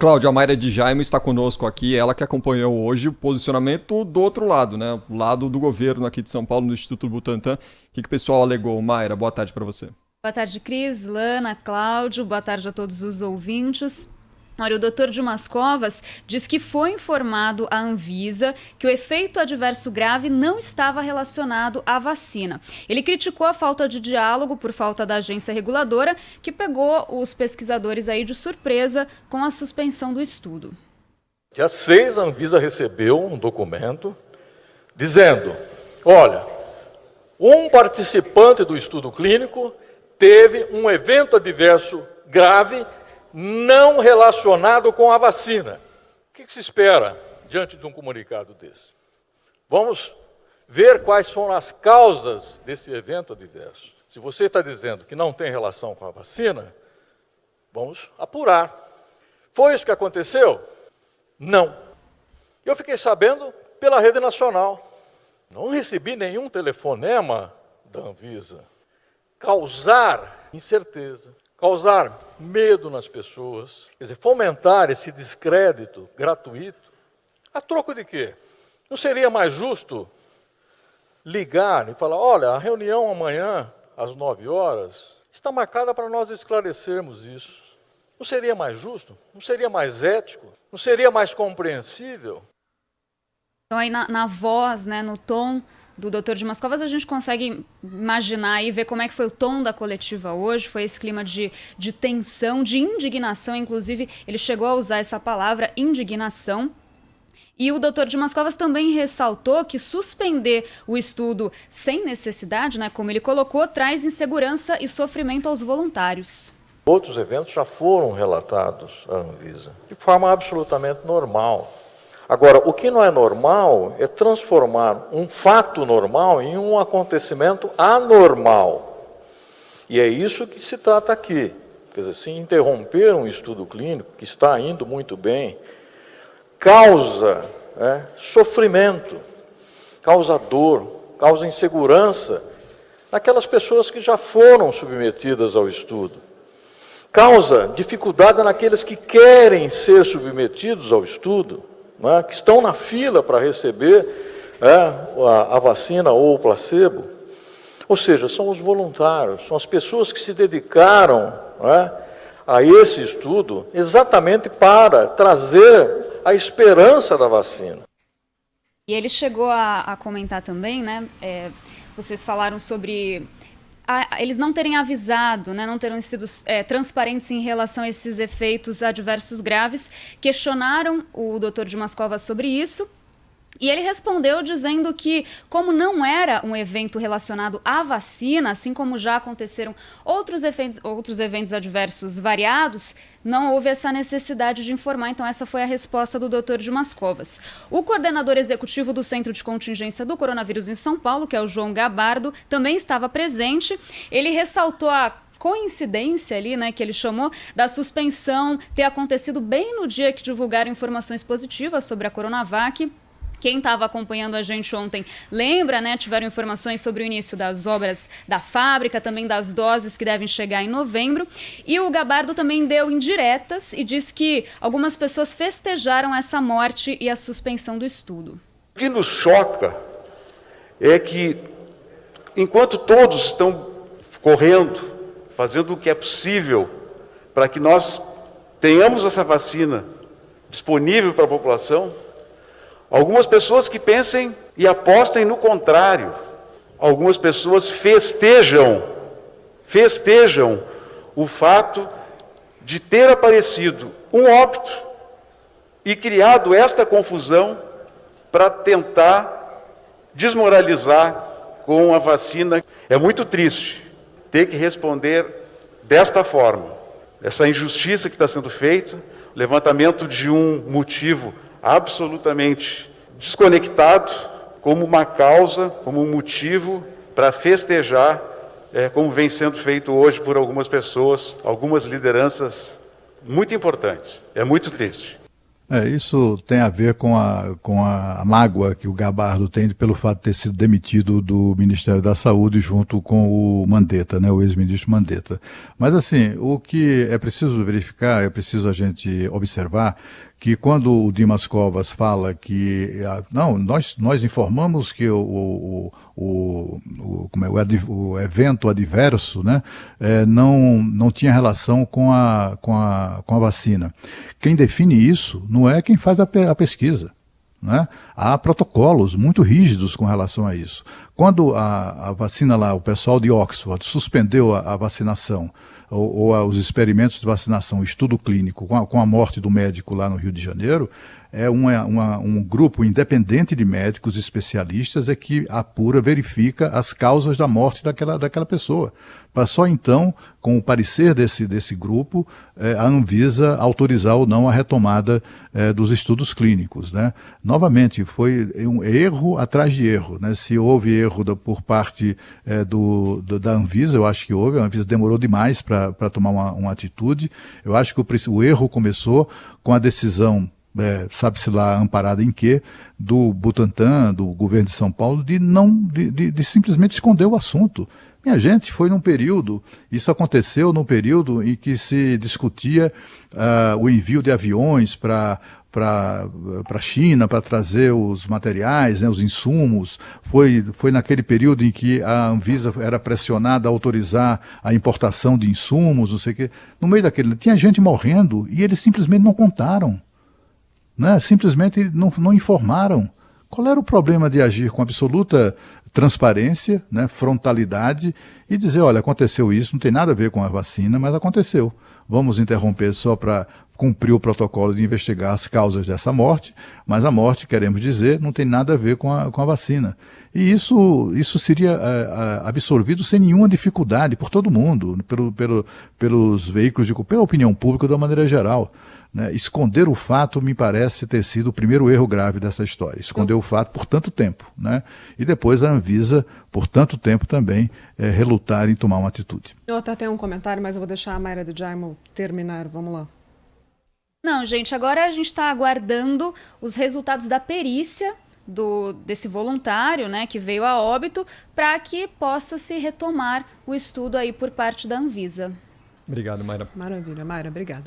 Cláudia, a Mayra de Jaime está conosco aqui, ela que acompanhou hoje o posicionamento do outro lado, né? O lado do governo aqui de São Paulo, no Instituto Butantan. O que o pessoal alegou? Mayra, boa tarde para você. Boa tarde, Cris, Lana, Cláudio, boa tarde a todos os ouvintes. Olha, o doutor Dimas Covas diz que foi informado à Anvisa que o efeito adverso grave não estava relacionado à vacina. Ele criticou a falta de diálogo por falta da agência reguladora, que pegou os pesquisadores aí de surpresa com a suspensão do estudo. Dia 6, a Anvisa recebeu um documento dizendo, olha, um participante do estudo clínico teve um evento adverso grave não relacionado com a vacina. O que se espera diante de um comunicado desse? Vamos ver quais foram as causas desse evento adverso. Se você está dizendo que não tem relação com a vacina, vamos apurar. Foi isso que aconteceu? Não. Eu fiquei sabendo pela rede nacional. Não recebi nenhum telefonema da Anvisa. Causar incerteza, causar medo nas pessoas, quer dizer, fomentar esse descrédito gratuito, a troco de quê? Não seria mais justo ligar e falar, olha, a reunião amanhã, às 9 horas, está marcada para nós esclarecermos isso. Não seria mais justo? Não seria mais ético? Não seria mais compreensível? Então aí na voz, né, no tom do Dr. Dimas Covas, a gente consegue imaginar e ver como é que foi o tom da coletiva hoje. Foi esse clima de tensão, de indignação, inclusive ele chegou a usar essa palavra, indignação. E o Dr. Dimas Covas também ressaltou que suspender o estudo sem necessidade, né, como ele colocou, traz insegurança e sofrimento aos voluntários. Outros eventos já foram relatados à Anvisa, de forma absolutamente normal. Agora, o que não é normal é transformar um fato normal em um acontecimento anormal. E é isso que se trata aqui. Quer dizer, se interromper um estudo clínico, que está indo muito bem, causa sofrimento, causa dor, causa insegurança naquelas pessoas que já foram submetidas ao estudo. Causa dificuldade naqueles que querem ser submetidos ao estudo, que estão na fila para receber a vacina ou o placebo. Ou seja, são os voluntários, são as pessoas que se dedicaram a esse estudo exatamente para trazer a esperança da vacina. E ele chegou a comentar também, né? Vocês falaram sobre eles não terem avisado, né, não terem sido transparentes em relação a esses efeitos adversos graves. Questionaram o Dr. Dimas Covas sobre isso. E ele respondeu dizendo que, como não era um evento relacionado à vacina, assim como já aconteceram outros eventos adversos variados, não houve essa necessidade de informar. Então essa foi a resposta do Dr. Dimas Covas. O coordenador executivo do Centro de Contingência do Coronavírus em São Paulo, que é o João Gabardo, também estava presente. Ele ressaltou a coincidência ali, né, que ele chamou, da suspensão ter acontecido bem no dia que divulgaram informações positivas sobre a Coronavac. Quem estava acompanhando a gente ontem lembra, né? Tiveram informações sobre o início das obras da fábrica, também das doses que devem chegar em novembro. E o Gabardo também deu indiretas e disse que algumas pessoas festejaram essa morte e a suspensão do estudo. O que nos choca é que, enquanto todos estão correndo, fazendo o que é possível para que nós tenhamos essa vacina disponível para a população, algumas pessoas que pensem e apostem no contrário. Algumas pessoas festejam o fato de ter aparecido um óbito e criado esta confusão para tentar desmoralizar com a vacina. É muito triste ter que responder desta forma. Essa injustiça que está sendo feita, o levantamento de um motivo absolutamente desconectado como uma causa, como um motivo para festejar, como vem sendo feito hoje por algumas pessoas, algumas lideranças muito importantes. É muito triste. Isso tem a ver com a mágoa que o Gabardo tem pelo fato de ter sido demitido do Ministério da Saúde junto com o Mandetta, né, o ex-ministro Mandetta. Mas assim, o que é preciso verificar, é preciso a gente observar que quando o Dimas Covas fala que não, nós informamos que o evento adverso, né, não tinha relação com a vacina. Quem define isso não é quem faz a pesquisa. Né? Há protocolos muito rígidos com relação a isso. Quando a vacina lá, o pessoal de Oxford suspendeu a vacinação, ou os experimentos de vacinação, o estudo clínico, com a morte do médico lá no Rio de Janeiro, um grupo independente de médicos especialistas que apura, verifica as causas da morte daquela pessoa. Para só então, com o parecer desse grupo, a Anvisa autorizar ou não a retomada dos estudos clínicos. Né? Novamente, foi um erro atrás de erro. Né? Se houve erro por parte da Anvisa, eu acho que houve, a Anvisa demorou demais para tomar uma atitude. Eu acho que o erro começou com a decisão, sabe-se lá amparada em quê, do Butantan, do governo de São Paulo, de simplesmente esconder o assunto. Minha gente, isso aconteceu num período em que se discutia o envio de aviões para a China para trazer os materiais, né, os insumos. Foi naquele período em que a Anvisa era pressionada a autorizar a importação de insumos, não sei o quê. No meio daquele, tinha gente morrendo e eles simplesmente não contaram. Né? Simplesmente não informaram. Qual era o problema de agir com absoluta transparência, né, frontalidade e dizer, olha, aconteceu isso, não tem nada a ver com a vacina, mas aconteceu. Vamos interromper só para cumprir o protocolo de investigar as causas dessa morte, mas a morte, queremos dizer, não tem nada a ver com a vacina. E isso seria absorvido sem nenhuma dificuldade por todo mundo, pelos veículos, pela opinião pública de uma maneira geral. Né? Esconder o fato me parece ter sido o primeiro erro grave dessa história. Esconder o fato por tanto tempo. Né? E depois a Anvisa, por tanto tempo também, relutar em tomar uma atitude. Eu até tenho um comentário, mas eu vou deixar a Mayra de Jaimo terminar. Vamos lá. Não, gente, agora a gente está aguardando os resultados da perícia desse voluntário, né, que veio a óbito, para que possa se retomar o estudo aí por parte da Anvisa. Obrigado, Mayra. Maravilha, Mayra, obrigada.